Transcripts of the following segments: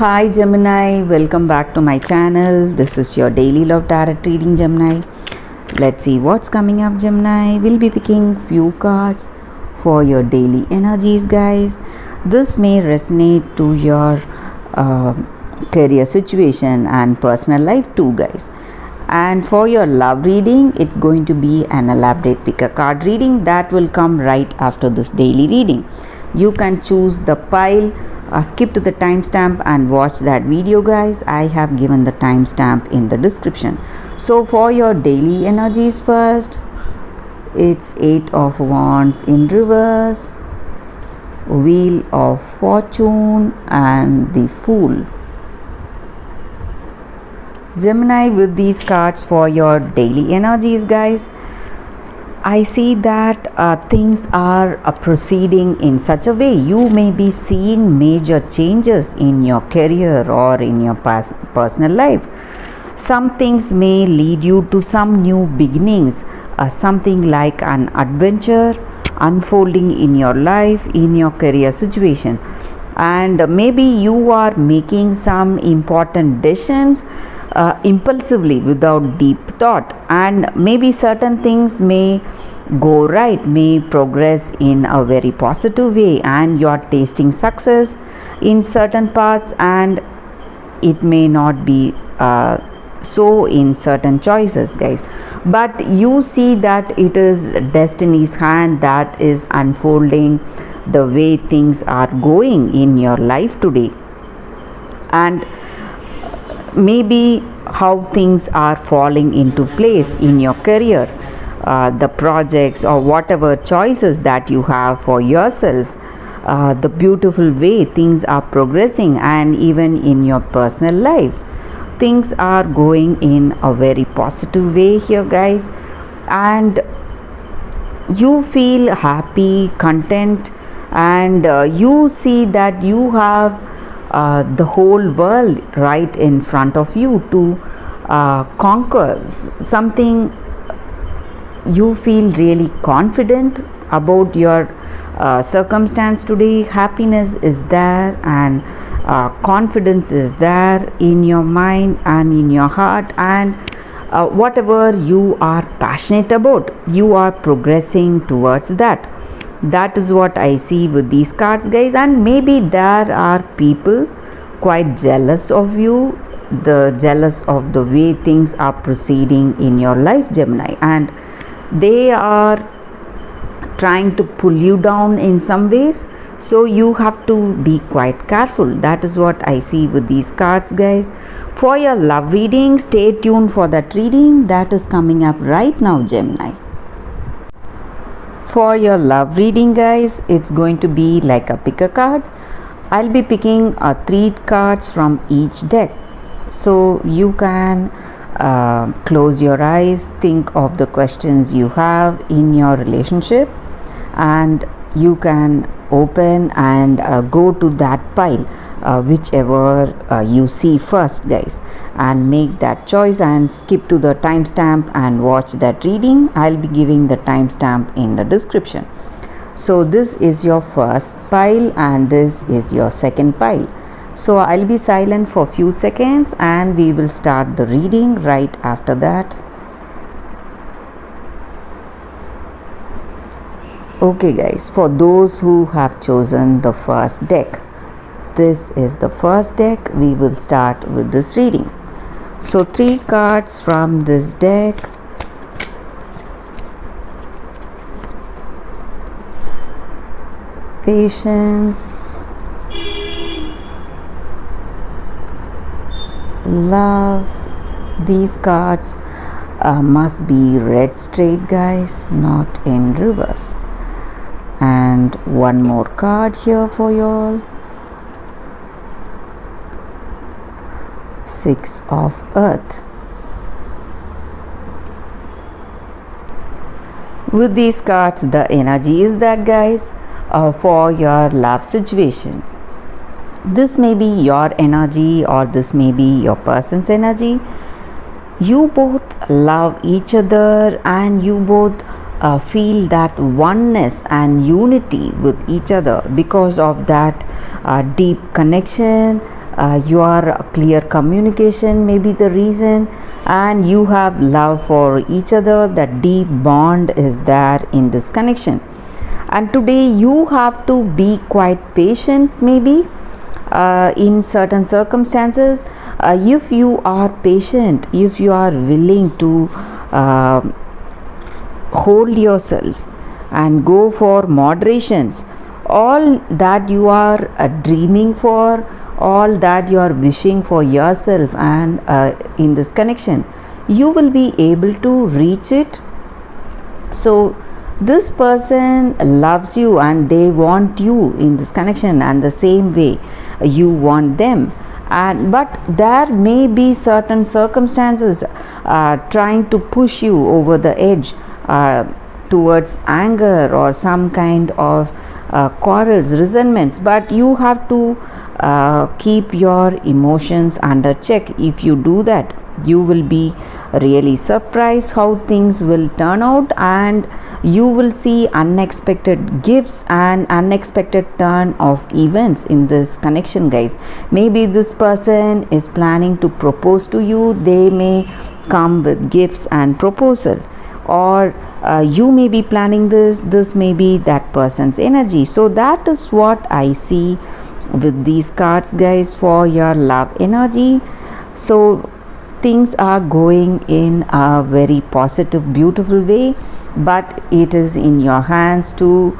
Hi Gemini, welcome back to my channel. This is your daily love tarot reading, Gemini. Let's see what's coming up, Gemini. We'll be picking few cards for your daily energies, guys. This may resonate to your uh, career situation and personal life too, guys. And for your love reading, it's going to be an elaborate pick a card reading that will come right after this daily reading. You can choose the pile, skip to the timestamp and watch that video, guys. I have given the timestamp in the description. So for your daily energies first, it's 8 of Wands in reverse, Wheel of Fortune and the Fool. Gemini, with these cards for your daily energies, guys, I see that things are proceeding in such a way. You may be seeing major changes in your career or in your personal life. Some things may lead you to some new beginnings, something like an adventure unfolding in your life, in your career situation. And maybe you are making some important decisions impulsively without deep thought, and maybe certain things may go right, may progress in a very positive way, and you are tasting success in certain parts, and it may not be so in certain choices, guys, but you see that it is destiny's hand that is unfolding the way things are going in your life today. And maybe how things are falling into place in your career, the projects or whatever choices that you have for yourself, the beautiful way things are progressing, and even in your personal life things are going in a very positive way here, guys, and you feel happy, content, and you see that you have the whole world right in front of you to conquer something. You feel really confident about your circumstance today. Happiness is there, and confidence is there in your mind and in your heart, and whatever you are passionate about, you are progressing towards that. That is what I see with these cards, guys. And maybe there are people quite jealous of you, jealous of the way things are proceeding in your life, Gemini, and they are trying to pull you down in some ways, so you have to be quite careful. That is what I see with these cards, guys. For your love reading, stay tuned for that reading that is coming up right now, Gemini. For your love reading, guys, it's going to be like a pick a card. I'll be picking 3 cards from each deck, so you can close your eyes, think of the questions you have in your relationship, and you can open and go to that pile, whichever you see first, guys, and make that choice and skip to the timestamp and watch that reading. I'll be giving the timestamp in the description. So this is your first pile and this is your second pile. So I'll be silent for a few seconds and we will start the reading right after that. Okay, guys, for those who have chosen the first deck, this is the first deck. We will start with this reading. So 3 cards from this deck. Patience, love. These cards must be read straight, guys, not in reverse. And one more card here for y'all. 6 of Earth. With these cards, the energy is that, guys, for your love situation. This may be your energy or this may be your person's energy. You both love each other and you both feel that oneness and unity with each other because of that deep connection, your clear communication may be the reason, and you have love for each other. That deep bond is there in this connection. And today you have to be quite patient, maybe in certain circumstances. If you are patient, if you are willing to uh, hold yourself and go for moderations, all that you are dreaming for, all that you are wishing for yourself and in this connection, you will be able to reach it. So this person loves you and they want you in this connection, and the same way you want them. And but there may be certain circumstances trying to push you over the edge towards anger or some kind of quarrels, resentments, but you have to keep your emotions under check. If you do that, you will be really surprised how things will turn out, and you will see unexpected gifts and unexpected turn of events in this connection, guys. Maybe this person is planning to propose to you. They may come with gifts and proposal, or you may be planning this may be that person's energy. So that is what I see with these cards, guys, for your love energy. So things are going in a very positive, beautiful way, but it is in your hands to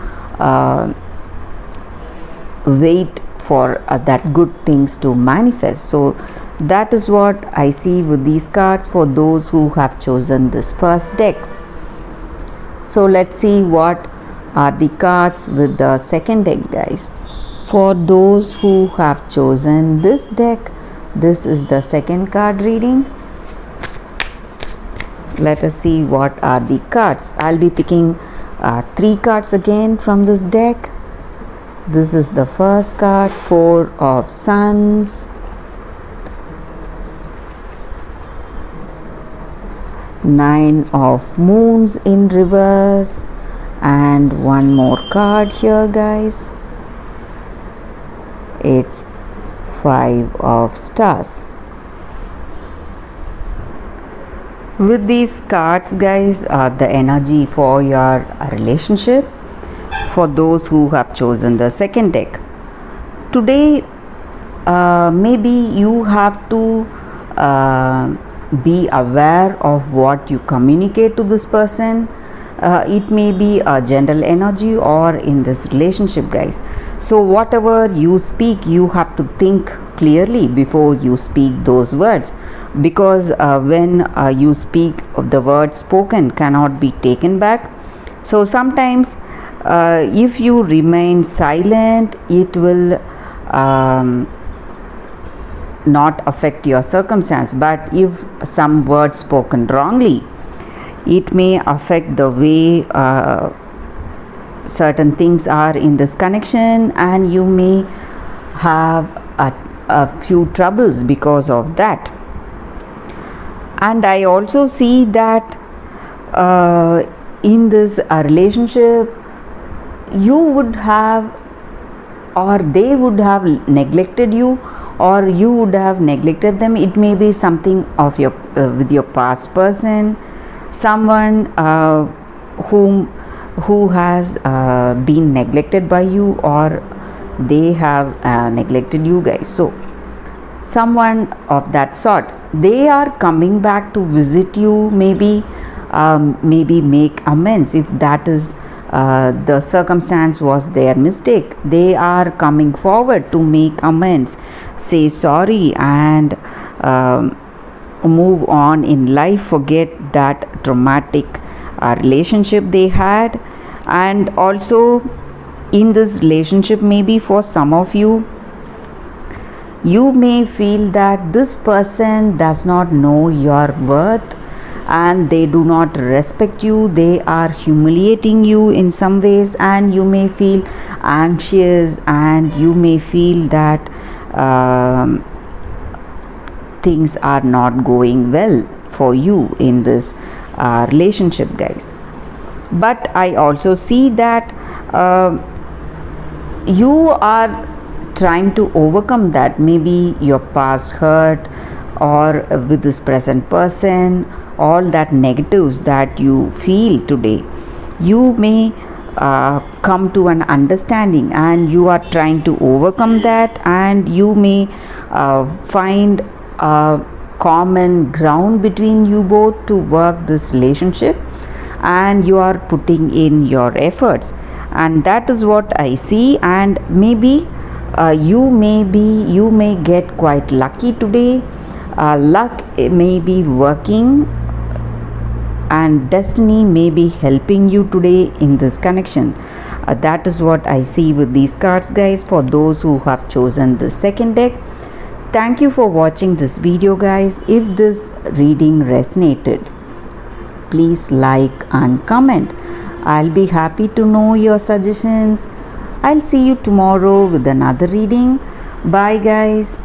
wait for that good things to manifest. So that is what I see with these cards for those who have chosen this first deck. So let's see what are the cards with the second deck, guys. For those who have chosen this deck, this is the second card reading. Let us see what are the cards. I'll be picking 3 cards again from this deck. This is the first card, 4 of Suns, 9 of Moons in reverse, and one more card here, guys. It's 5 of Stars. With these cards, guys, the energy for your relationship, for those who have chosen the second deck. Today, maybe you have to be aware of what you communicate to this person. It may be a general energy or in this relationship, guys. So whatever you speak, you have to think clearly before you speak those words, because when you speak, the words spoken cannot be taken back. So sometimes if you remain silent, it will not affect your circumstance, but if some words spoken wrongly, it may affect the way certain things are in this connection, and you may have a few troubles because of that. And I also see that in this relationship, you would have, or they would have neglected you, or you would have neglected them. It may be something of your with your past person, someone who has been neglected by you, or they have neglected you, guys. So someone of that sort, they are coming back to visit you, maybe make amends if that is the circumstance was their mistake. They are coming forward to make amends, say sorry, and move on in life, forget that traumatic relationship they had. And also in this relationship, maybe for some of you, you may feel that this person does not know your worth and they do not respect you. They are humiliating you in some ways, and you may feel anxious, and you may feel that things are not going well for you in this relationship, guys. But I also see that you are trying to overcome that, maybe your past hurt or with this present person, all that negatives that you feel today. You may come to an understanding and you are trying to overcome that, and you may find a common ground between you both to work this relationship, and you are putting in your efforts, and that is what I see. And maybe you may get quite lucky today. Luck may be working and destiny may be helping you today in this connection. That is what I see with these cards, guys, for those who have chosen the second deck. Thank you for watching this video, guys. If this reading resonated, please like and comment. I'll be happy to know your suggestions. I'll see you tomorrow with another reading. Bye, guys.